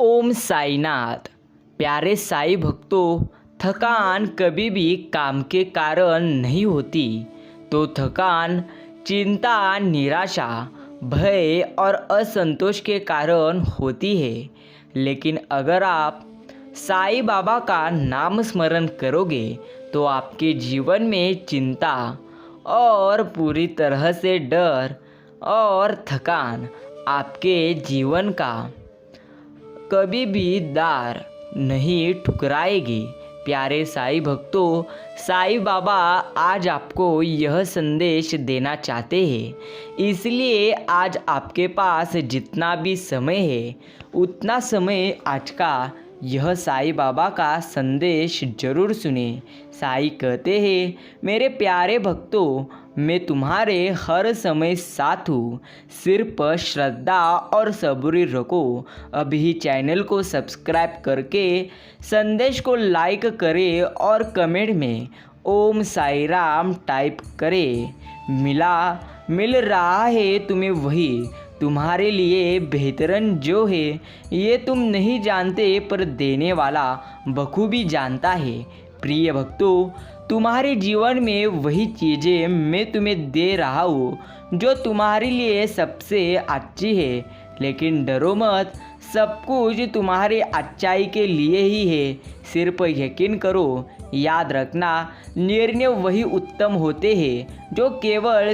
ओम साईनाथ। प्यारे साई भक्तों, थकान कभी भी काम के कारण नहीं होती। तो थकान चिंता, निराशा, भय और असंतोष के कारण होती है। लेकिन अगर आप साईं बाबा का नाम स्मरण करोगे तो आपके जीवन में चिंता और पूरी तरह से डर और थकान आपके जीवन का कभी भी दार नहीं ठुकराएगी। प्यारे साई भक्तों, साईं बाबा आज आपको यह संदेश देना चाहते हैं। इसलिए आज आपके पास जितना भी समय है उतना समय आज का यह साईं बाबा का संदेश जरूर सुने। साईं कहते हैं, मेरे प्यारे भक्तों, मैं तुम्हारे हर समय साथ हूँ। सिर्फ श्रद्धा और सब्र रखो। अभी चैनल को सब्सक्राइब करके संदेश को लाइक करें और कमेंट में ओम साई राम टाइप करें। मिल रहा है तुम्हें वही तुम्हारे लिए बेहतरन जो है ये तुम नहीं जानते, पर देने वाला बखूबी जानता है। प्रिय भक्तों, तुम्हारे जीवन में वही चीज़ें मैं तुम्हें दे रहा हूँ जो तुम्हारे लिए सबसे अच्छी है। लेकिन डरो मत, सब कुछ तुम्हारे अच्छाई के लिए ही है। सिर्फ यकीन करो। याद रखना, निर्णय वही उत्तम होते हैं जो केवल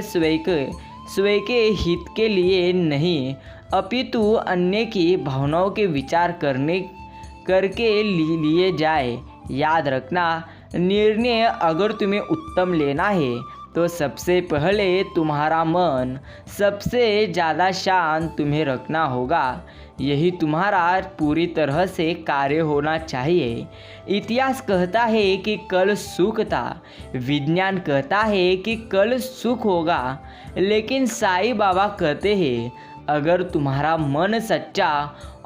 स्वयं के हित के लिए नहीं अपितु अन्य की भावनाओं के विचार करके लिए जाए। याद रखना, निर्णय अगर तुम्हें उत्तम लेना है तो सबसे पहले तुम्हारा मन सबसे ज़्यादा शांत तुम्हें रखना होगा। यही तुम्हारा पूरी तरह से कार्य होना चाहिए। इतिहास कहता है कि कल सुख था, विज्ञान कहता है कि कल सुख होगा, लेकिन साईं बाबा कहते हैं अगर तुम्हारा मन सच्चा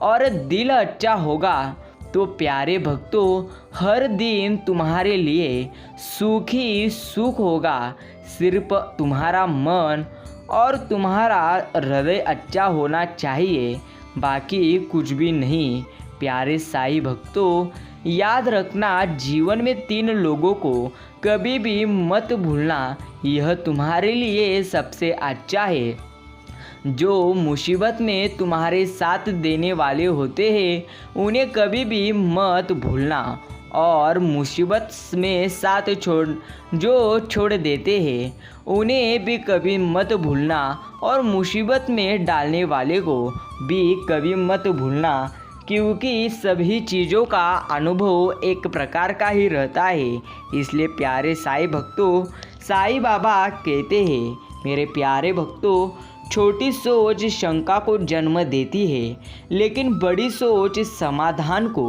और दिल अच्छा होगा तो प्यारे भक्तों, हर दिन तुम्हारे लिए सुख ही सुख होगा। सिर्फ तुम्हारा मन और तुम्हारा हृदय अच्छा होना चाहिए, बाकी कुछ भी नहीं। प्यारे साईं भक्तों, याद रखना, जीवन में 3 लोगों को कभी भी मत भूलना। यह तुम्हारे लिए सबसे अच्छा है। जो मुसीबत में तुम्हारे साथ देने वाले होते हैं उन्हें कभी भी मत भूलना, और मुसीबत में साथ छोड़ देते हैं उन्हें भी कभी मत भूलना, और मुसीबत में डालने वाले को भी कभी मत भूलना, क्योंकि सभी चीज़ों का अनुभव एक प्रकार का ही रहता है। इसलिए प्यारे साईं भक्तों, साईं बाबा कहते हैं, मेरे प्यारे भक्तों, छोटी सोच शंका को जन्म देती है, लेकिन बड़ी सोच समाधान को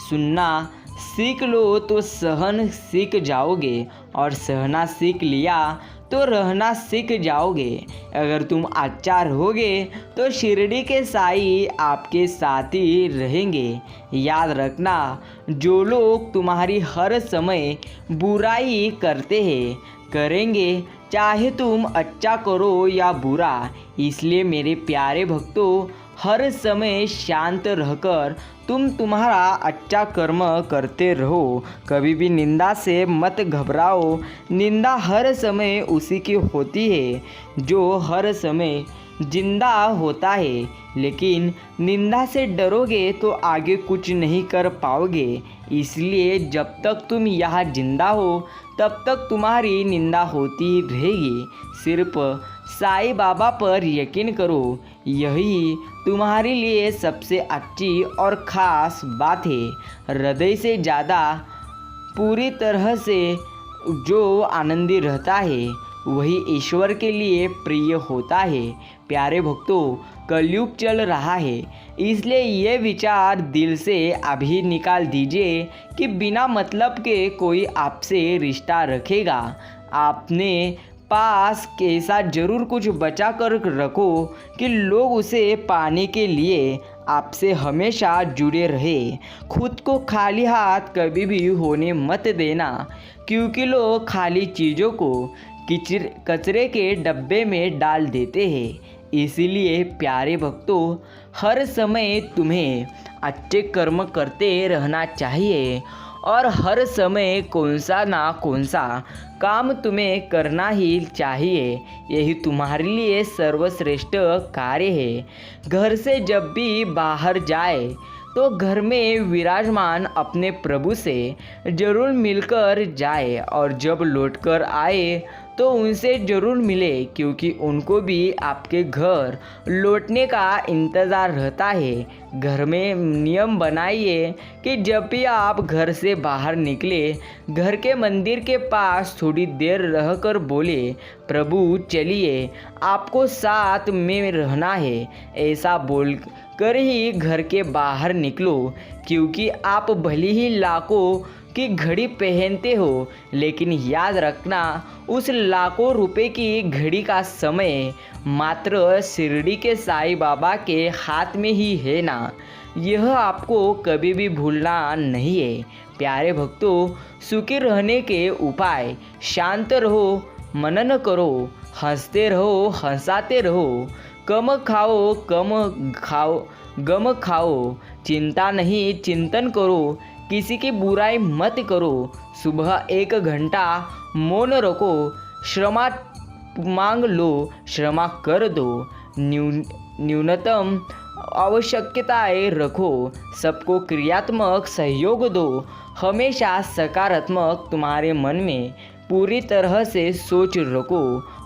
सुनना सीख लो तो सहन सीख जाओगे, और सहना सीख लिया तो रहना सीख जाओगे। अगर तुम अच्छा रहोगे तो शिरडी के साईं आपके साथ ही रहेंगे। याद रखना, जो लोग तुम्हारी हर समय बुराई करते हैं करेंगे, चाहे तुम अच्छा करो या बुरा। इसलिए मेरे प्यारे भक्तों, हर समय शांत रहकर तुम तुम्हारा अच्छा कर्म करते रहो। कभी भी निंदा से मत घबराओ। निंदा हर समय उसी की होती है जो हर समय जिंदा होता है, लेकिन निंदा से डरोगे तो आगे कुछ नहीं कर पाओगे। इसलिए जब तक तुम यहाँ जिंदा हो तब तक तुम्हारी निंदा होती रहेगी। सिर्फ साईं बाबा पर यकीन करो, यही तुम्हारे लिए सबसे अच्छी और ख़ास बात है। हृदय से ज़्यादा पूरी तरह से जो आनंदी रहता है वही ईश्वर के लिए प्रिय होता है। प्यारे भक्तों, कलयुग चल रहा है, इसलिए ये विचार दिल से अभी निकाल दीजिए कि बिना मतलब के कोई आपसे रिश्ता रखेगा। आपने पास कैसा ज़रूर कुछ बचा कर रखो कि लोग उसे पाने के लिए आपसे हमेशा जुड़े रहे। खुद को खाली हाथ कभी भी होने मत देना, क्योंकि लोग खाली चीज़ों को कचरे के डब्बे में डाल देते हैं। इसीलिए प्यारे भक्तों, हर समय तुम्हें अच्छे कर्म करते रहना चाहिए और हर समय कौन सा काम तुम्हें करना ही चाहिए। यही तुम्हारे लिए सर्वश्रेष्ठ कार्य है। घर से जब भी बाहर जाए तो घर में विराजमान अपने प्रभु से जरूर मिलकर जाए और जब लौटकर आए तो उनसे ज़रूर मिले, क्योंकि उनको भी आपके घर लौटने का इंतज़ार रहता है। घर में नियम बनाइए कि जब भी आप घर से बाहर निकले, घर के मंदिर के पास थोड़ी देर रहकर बोले, प्रभु चलिए आपको साथ में रहना है। ऐसा बोल कर ही घर के बाहर निकलो, क्योंकि आप भले ही लाखों की घड़ी पहनते हो, लेकिन याद रखना उस लाखों रुपए की घड़ी का समय मात्र शिरडी के साईं बाबा के हाथ में ही है ना। यह आपको कभी भी भूलना नहीं है। प्यारे भक्तों, सुखी रहने के उपाय: शांत रहो, मनन करो, हंसते रहो, हंसाते रहो, कम खाओ, गम खाओ, चिंता नहीं चिंतन करो, किसी की बुराई मत करो, सुबह 1 घंटा मौन रखो, क्षमा मांग लो, क्षमा कर दो, न्यूनतम आवश्यकताएं रखो, सबको क्रियात्मक सहयोग दो, हमेशा सकारात्मक तुम्हारे मन में पूरी तरह से सोच रखो।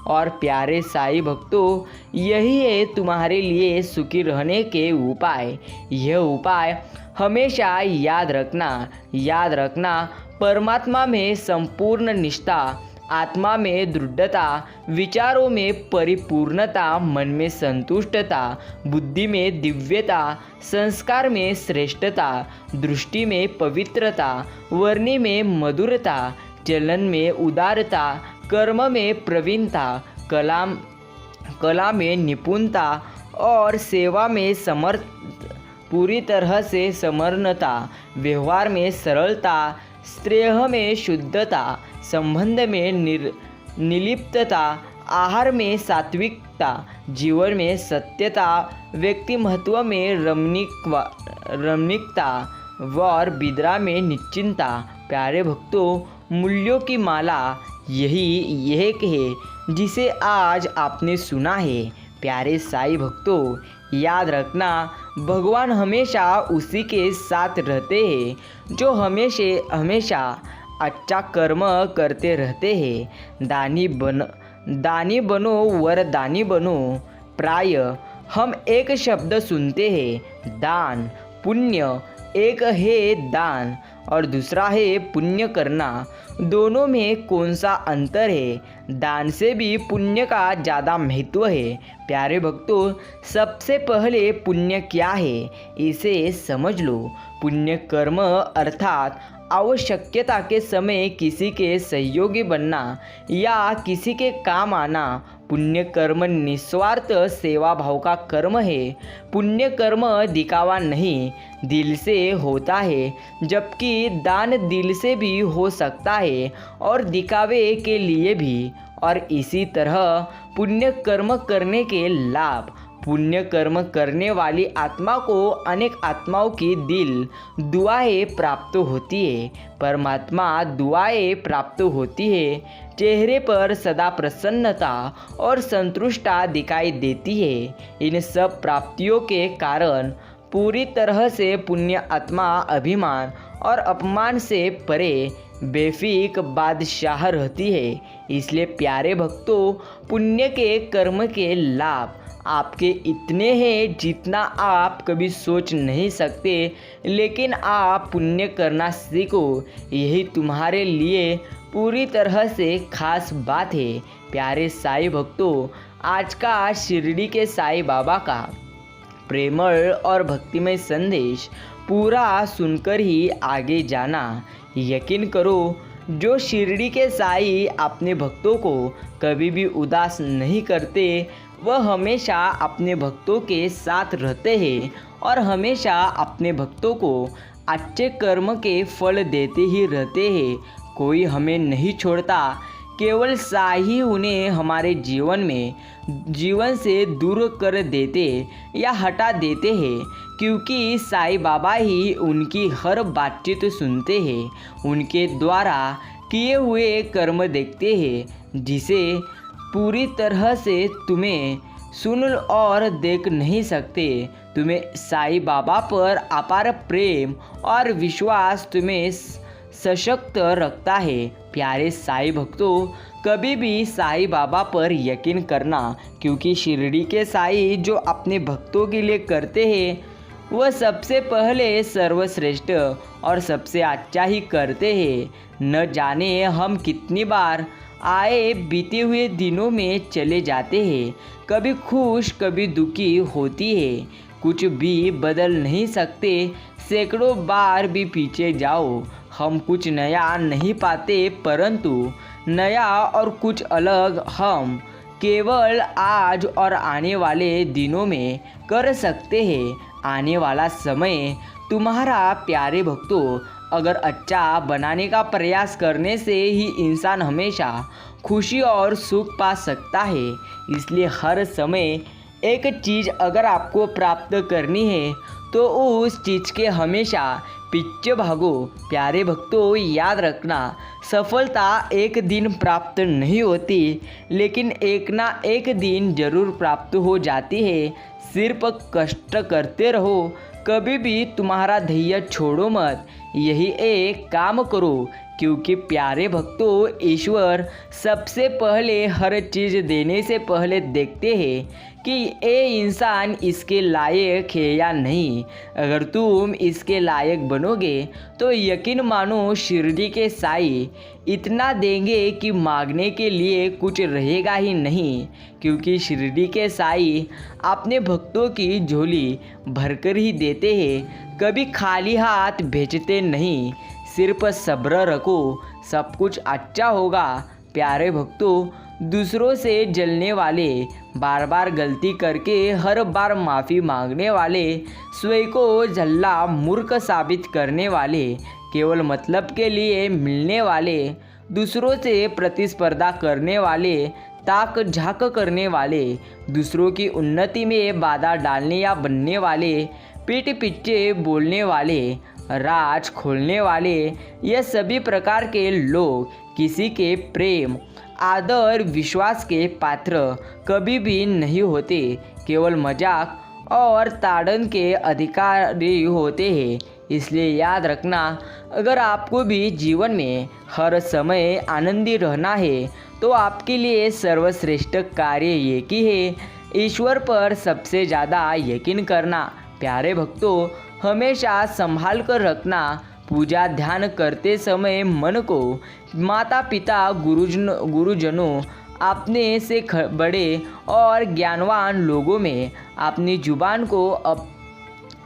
और प्यारे साईं भक्तों, यही है तुम्हारे लिए सुखी रहने के उपाय। यह उपाय हमेशा याद रखना, परमात्मा में संपूर्ण निष्ठा, आत्मा में दृढ़ता, विचारों में परिपूर्णता, मन में संतुष्टता, बुद्धि में दिव्यता, संस्कार में श्रेष्ठता, दृष्टि में पवित्रता, वाणी में मधुरता, चलन में उदारता, कर्म में प्रवीणता, कला में निपुणता और सेवा में पूरी तरह से समर्पणता, व्यवहार में सरलता, स्नेह में शुद्धता, संबंध में निर्लिप्तता, आहार में सात्विकता, जीवन में सत्यता, व्यक्तिमत्व में रमणीकता और विद्रा में निश्चिंता। प्यारे भक्तों, मूल्यों की माला यही एक है जिसे आज आपने सुना है। प्यारे साईं भक्तों, याद रखना, भगवान हमेशा उसी के साथ रहते हैं जो हमेशा अच्छा कर्म करते रहते हैं। दानी बनो, वरदानी बनो। प्राय हम एक शब्द सुनते हैं, दान। पुण्य एक है दान और दूसरा है पुण्य करना। दोनों में कौन सा अंतर है? दान से भी पुण्य का ज़्यादा महत्व है। प्यारे भक्तों, सबसे पहले पुण्य क्या है इसे समझ लो। पुण्य कर्म अर्थात आवश्यकता के समय किसी के सहयोगी बनना या किसी के काम आना। पुण्य कर्म निस्वार्थ सेवा भाव का कर्म है। पुण्य कर्म दिखावा नहीं, दिल से होता है, जबकि दान दिल से भी हो सकता है और दिखावे के लिए भी। और इसी तरह पुण्य कर्म करने के लाभ: पुण्य कर्म करने वाली आत्मा को अनेक आत्माओं की दिल दुआएं प्राप्त होती है, परमात्मा दुआएं प्राप्त होती है, चेहरे पर सदा प्रसन्नता और संतुष्टता दिखाई देती है। इन सब प्राप्तियों के कारण पूरी तरह से पुण्य आत्मा अभिमान और अपमान से परे बेफिक बादशाह रहती है। इसलिए प्यारे भक्तों, पुण्य के कर्म के लाभ आपके इतने हैं जितना आप कभी सोच नहीं सकते। लेकिन आप पुण्य करना सीखो, यही तुम्हारे लिए पूरी तरह से खास बात है। प्यारे साईं भक्तों, आज का शिरडी के साईं बाबा का प्रेमळ और भक्तिमय संदेश पूरा सुनकर ही आगे जाना। यकीन करो, जो शिरडी के साईं अपने भक्तों को कभी भी उदास नहीं करते, वह हमेशा अपने भक्तों के साथ रहते हैं और हमेशा अपने भक्तों को अच्छे कर्म के फल देते ही रहते हैं। कोई हमें नहीं छोड़ता केवल साई उन्हें हमारे जीवन से दूर कर देते या हटा देते हैं, क्योंकि साईं बाबा ही उनकी हर बातचीत सुनते हैं, उनके द्वारा किए हुए कर्म देखते हैं, जिसे पूरी तरह से तुम्हें सुन और देख नहीं सकते। तुम्हें साईं बाबा पर अपार प्रेम और विश्वास तुम्हें सशक्त रखता है। प्यारे साईं भक्तों, कभी भी साईं बाबा पर यकीन करना, क्योंकि शिरडी के साईं जो अपने भक्तों के लिए करते हैं वह सबसे पहले सर्वश्रेष्ठ और सबसे अच्छा ही करते हैं। न जाने हम कितनी बार आए बीते हुए दिनों में चले जाते हैं, कभी खुश कभी दुखी होती है, कुछ भी बदल नहीं सकते। सैकड़ों बार भी पीछे जाओ, हम कुछ नया नहीं पाते, परंतु नया और कुछ अलग हम केवल आज और आने वाले दिनों में कर सकते हैं। आने वाला समय तुम्हारा प्यारे भक्तों, अगर अच्छा बनाने का प्रयास करने से ही इंसान हमेशा खुशी और सुख पा सकता है। इसलिए हर समय एक चीज़ अगर आपको प्राप्त करनी है तो उस चीज़ के हमेशा पीछे भागो। प्यारे भक्तों, याद रखना, सफलता एक दिन प्राप्त नहीं होती, लेकिन एक ना एक दिन जरूर प्राप्त हो जाती है। सिर्फ कष्ट करते रहो, कभी भी तुम्हारा धैर्य छोड़ो मत। यही एक काम करो, क्योंकि प्यारे भक्तों, ईश्वर सबसे पहले हर चीज़ देने से पहले देखते हैं कि ये इंसान इसके लायक है या नहीं। अगर तुम इसके लायक बनोगे तो यकीन मानो शिरडी के साईं इतना देंगे कि मांगने के लिए कुछ रहेगा ही नहीं, क्योंकि शिरडी के साईं अपने भक्तों की झोली भरकर ही देते हैं, कभी खाली हाथ भेजते नहीं। सिर्फ सब्र रखो, सब कुछ अच्छा होगा। प्यारे भक्तों, दूसरों से जलने वाले, बार बार गलती करके हर बार माफ़ी मांगने वाले, स्वयं को झल्ला मूर्ख साबित करने वाले, केवल मतलब के लिए मिलने वाले, दूसरों से प्रतिस्पर्धा करने वाले, ताक झाक करने वाले, दूसरों की उन्नति में बाधा डालने या बनने वाले, पीठ पीछे बोलने वाले, राज खोलने वाले, ये सभी प्रकार के लोग किसी के प्रेम, आदर, विश्वास के पात्र कभी भी नहीं होते, केवल मजाक और ताड़न के अधिकारी होते हैं। इसलिए याद रखना, अगर आपको भी जीवन में हर समय आनंदी रहना है तो आपके लिए सर्वश्रेष्ठ कार्य एक ही है, ईश्वर पर सबसे ज़्यादा यकीन करना। प्यारे भक्तों, हमेशा संभाल कर रखना। पूजा ध्यान करते समय मन को माता पिता, गुरुजनों, अपने से बड़े और ज्ञानवान लोगों में अपनी जुबान को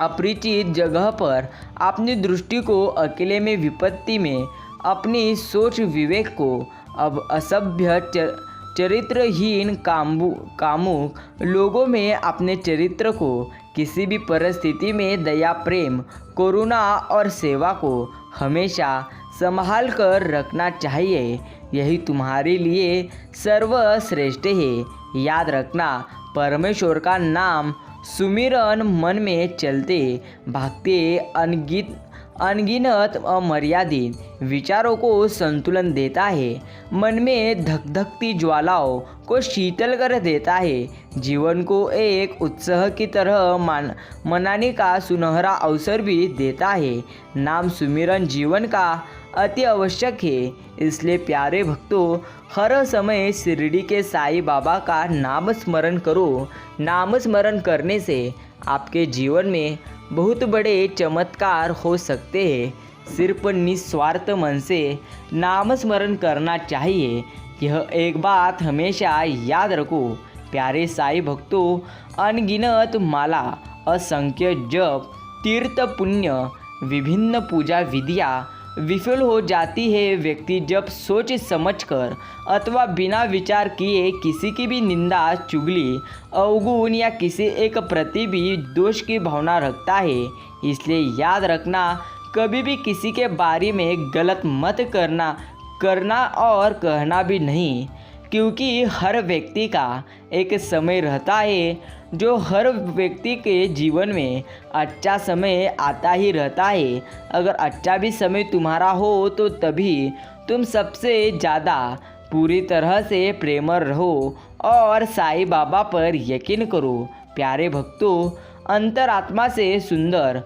अपरिचित जगह पर, अपनी दृष्टि को अकेले में, विपत्ति में अपनी सोच विवेक को, अब असभ्य चरित्रहीन कामुक लोगों में अपने चरित्र को, किसी भी परिस्थिति में दया, प्रेम, करुणा और सेवा को हमेशा संभाल कर रखना चाहिए। यही तुम्हारे लिए सर्वश्रेष्ठ है। याद रखना, परमेश्वर का नाम सुमिरन मन में चलते भागते अनगिनत अमर्यादित विचारों को संतुलन देता है, मन में धकधकती ज्वालाओं को शीतल कर देता है, जीवन को एक उत्सव की तरह मनाने का सुनहरा अवसर भी देता है। नाम सुमिरन जीवन का अति आवश्यक है। इसलिए प्यारे भक्तों, हर समय शिरडी के साईं बाबा का नाम स्मरण करो। नाम स्मरण करने से आपके जीवन में बहुत बड़े चमत्कार हो सकते हैं। सिर्फ निस्वार्थ मन से नाम स्मरण करना चाहिए। यह एक बात हमेशा याद रखो प्यारे साईं भक्तों, अनगिनत माला, असंख्य जप, तीर्थ, पुण्य, विभिन्न पूजा विधियाँ विफल हो जाती है। व्यक्ति जब सोच समझकर अथवा बिना विचार किए किसी की भी निंदा, चुगली, अवगुण या किसी एक प्रति भी दोष की भावना रखता है। इसलिए याद रखना, कभी भी किसी के बारे में गलत मत करना और कहना भी नहीं, क्योंकि हर व्यक्ति का एक समय रहता है जो हर व्यक्ति के जीवन में अच्छा समय आता ही रहता है। अगर अच्छा भी समय तुम्हारा हो तो तभी तुम सबसे ज़्यादा पूरी तरह से प्रेमर रहो और साईं बाबा पर यकीन करो। प्यारे भक्तों, अंतरात्मा से सुंदर,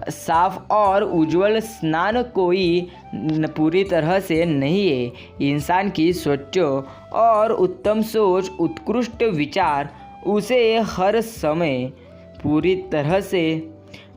साफ और उज्जवल स्नान कोई पूरी तरह से नहीं है। इंसान की स्वच्छ और उत्तम सोच, उत्कृष्ट विचार उसे हर समय पूरी तरह से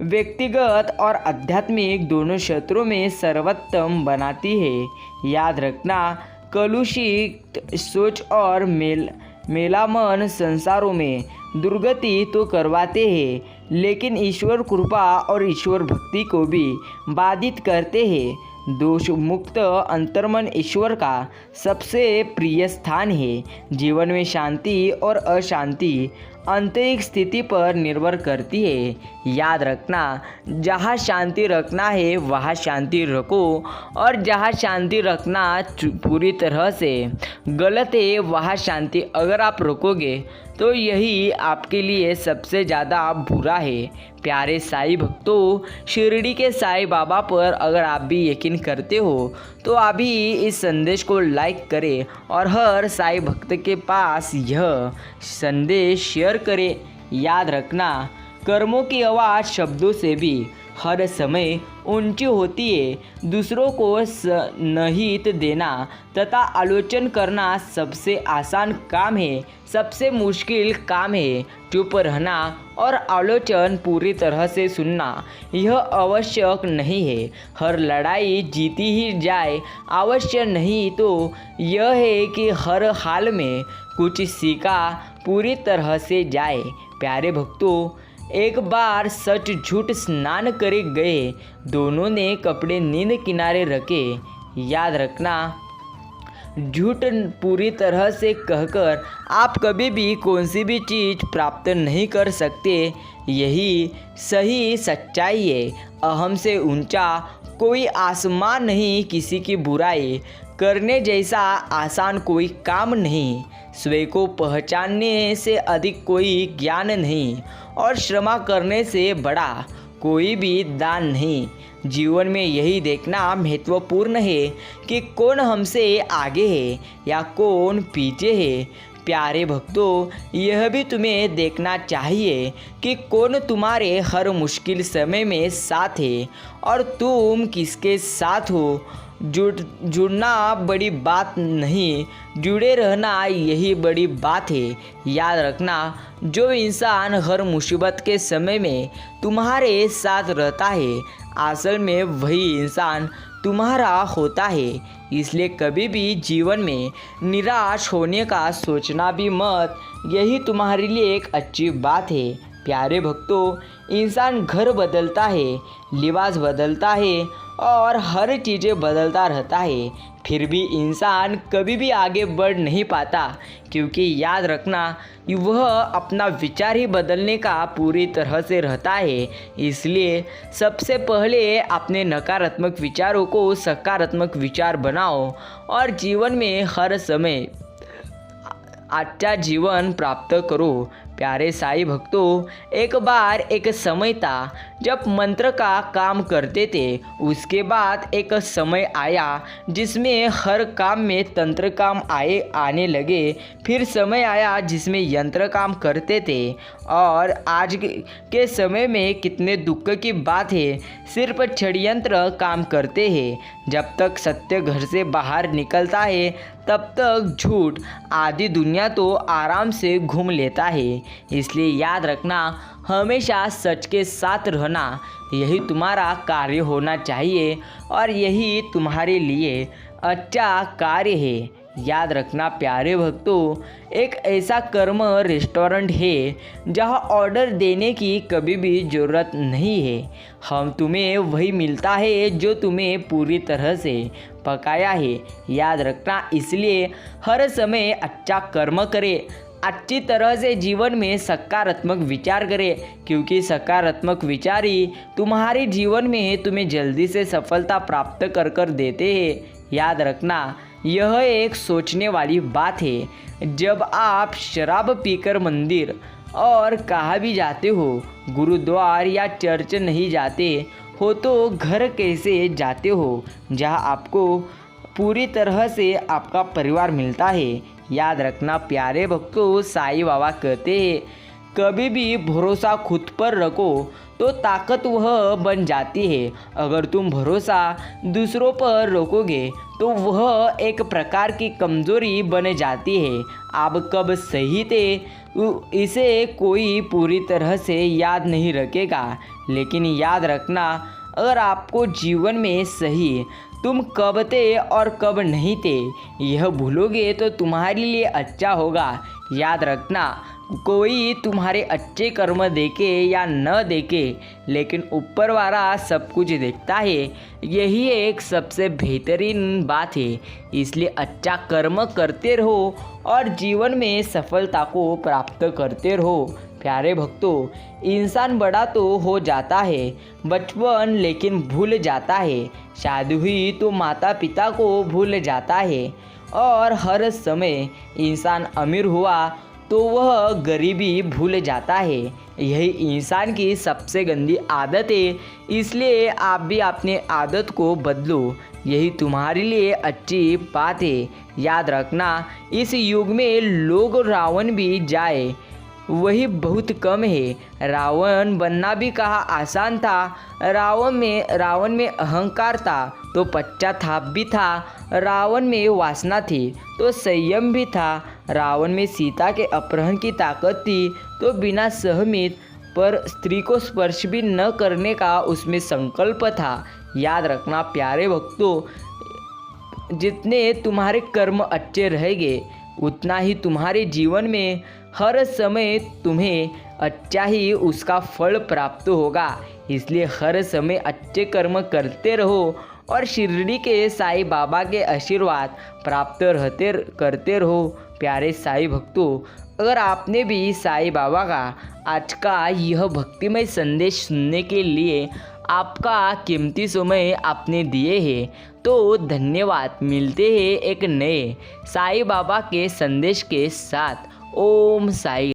व्यक्तिगत और आध्यात्मिक दोनों क्षेत्रों में सर्वोत्तम बनाती है। याद रखना, कलुषित सोच और मेलामन संसारों में दुर्गति तो करवाते हैं, लेकिन ईश्वर कृपा और ईश्वर भक्ति को भी बाधित करते हैं। दोष मुक्त अंतर्मन ईश्वर का सबसे प्रिय स्थान है। जीवन में शांति और अशांति आंतरिक स्थिति पर निर्भर करती है। याद रखना, जहाँ शांति रखना है वहाँ शांति रखो, और जहाँ शांति रखना पूरी तरह से गलत है वहाँ शांति अगर आप रखोगे तो यही आपके लिए सबसे ज़्यादा बुरा है। प्यारे साईं भक्तों, शिरडी के साईं बाबा पर अगर आप भी यकीन करते हो तो अभी इस संदेश को लाइक करें और हर साईं भक्त के पास यह संदेश शेयर करें। याद रखना, कर्मों की आवाज़ शब्दों से भी हर समय ऊंची होती है। दूसरों को नहित देना तथा आलोचना करना सबसे आसान काम है, सबसे मुश्किल काम है। चुप रहना और आलोचना पूरी तरह से सुनना यह आवश्यक नहीं है। हर लड़ाई जीती ही जाए आवश्यक नहीं, तो यह है कि हर हाल में कुछ सीखा पूरी तरह से जाए। प्यारे भक्तों, एक बार सच झूठ स्नान करे गए, दोनों ने कपड़े नींद किनारे रखे। याद रखना, झूठ पूरी तरह से कहकर आप कभी भी कौन सी भी चीज़ प्राप्त नहीं कर सकते। यही सही सच्चाई है। अहम से ऊंचा कोई आसमान नहीं, किसी की बुराई करने जैसा आसान कोई काम नहीं, स्वयं को पहचानने से अधिक कोई ज्ञान नहीं, और क्षमा करने से बड़ा कोई भी दान नहीं। जीवन में यही देखना महत्वपूर्ण है कि कौन हमसे आगे है या कौन पीछे है। प्यारे भक्तों, यह भी तुम्हें देखना चाहिए कि कौन तुम्हारे हर मुश्किल समय में साथ है और तुम किसके साथ हो। जुड़ना बड़ी बात नहीं, जुड़े रहना यही बड़ी बात है। याद रखना, जो इंसान हर मुसीबत के समय में तुम्हारे साथ रहता है, असल में वही इंसान तुम्हारा होता है। इसलिए कभी भी जीवन में निराश होने का सोचना भी मत, यही तुम्हारे लिए एक अच्छी बात है। प्यारे भक्तों, इंसान घर बदलता है, लिबास बदलता है और हर चीज़ें बदलता रहता है, फिर भी इंसान कभी भी आगे बढ़ नहीं पाता, क्योंकि याद रखना, वह अपना विचार ही बदलने का पूरी तरह से रहता है। इसलिए सबसे पहले अपने नकारात्मक विचारों को सकारात्मक विचार बनाओ और जीवन में हर समय अच्छा जीवन प्राप्त करो। प्यारे साईं भक्तों, एक बार एक समय था जब मंत्र का काम करते थे। उसके बाद एक समय आया जिसमें हर काम में तंत्र काम आने लगे। फिर समय आया जिसमें यंत्र काम करते थे। और आज के समय में कितने दुख की बात है, सिर्फ षड्यंत्र काम करते हैं। जब तक सत्य घर से बाहर निकलता है तब तक झूठ आधी दुनिया तो आराम से घूम लेता है। इसलिए याद रखना, हमेशा सच के साथ रहना यही तुम्हारा कार्य होना चाहिए और यही तुम्हारे लिए अच्छा कार्य है। याद रखना प्यारे भक्तों, एक ऐसा कर्म रेस्टोरेंट है जहां ऑर्डर देने की कभी भी ज़रूरत नहीं है। हम तुम्हें वही मिलता है जो तुम्हें पूरी तरह से पकाया है। याद रखना, इसलिए हर समय अच्छा कर्म करें, अच्छी तरह से जीवन में सकारात्मक विचार करें, क्योंकि सकारात्मक विचार ही तुम्हारे जीवन में तुम्हें जल्दी से सफलता प्राप्त कर देते हैं। याद रखना, यह एक सोचने वाली बात है। जब आप शराब पीकर मंदिर और कहाँ भी जाते हो, गुरुद्वार या चर्च नहीं जाते हो तो घर कैसे जाते हो जहाँ आपको पूरी तरह से आपका परिवार मिलता है। याद रखना प्यारे भक्तों, साईं बाबा कहते हैं कभी भी भरोसा खुद पर रखो तो ताकत वह बन जाती है। अगर तुम भरोसा दूसरों पर रखोगे तो वह एक प्रकार की कमज़ोरी बन जाती है। आप कब सही थे इसे कोई पूरी तरह से याद नहीं रखेगा, लेकिन याद रखना अगर आपको जीवन में सही तुम कब थे और कब नहीं थे यह भूलोगे तो तुम्हारे लिए अच्छा होगा। याद रखना कोई तुम्हारे अच्छे कर्म देखे या न देखे, लेकिन ऊपर वाला सब कुछ देखता है। यही एक सबसे बेहतरीन बात है। इसलिए अच्छा कर्म करते रहो और जीवन में सफलता को प्राप्त करते रहो। प्यारे भक्तों, इंसान बड़ा तो हो जाता है बचपन, लेकिन भूल जाता है। शादी हुई तो माता पिता को भूल जाता है, और हर समय इंसान अमीर हुआ तो वह गरीबी भूल जाता है। यही इंसान की सबसे गंदी आदत है। इसलिए आप भी अपने आदत को बदलो, यही तुम्हारे लिए अच्छी बात है। याद रखना इस युग में लोग रावण भी जाए वही बहुत कम है। रावण बनना भी कहा आसान था। रावण में अहंकार था तो पश्चाताप भी था। रावण में वासना थी तो संयम भी था। रावण में सीता के अपहरण की ताकत थी तो बिना सहमित पर स्त्री को स्पर्श भी न करने का उसमें संकल्प था। याद रखना प्यारे भक्तों, जितने तुम्हारे कर्म अच्छे रहेंगे उतना ही तुम्हारे जीवन में हर समय तुम्हें अच्छा ही उसका फल प्राप्त होगा। इसलिए हर समय अच्छे कर्म करते रहो और शिरडी के साईं बाबा के आशीर्वाद प्राप्त करते रहो। प्यारे साईं भक्तों, अगर आपने भी साईं बाबा का आज का यह भक्तिमय संदेश सुनने के लिए आपका कीमती समय आपने दिए हैं तो धन्यवाद। मिलते हैं एक नए साईं बाबा के संदेश के साथ। ओम साई।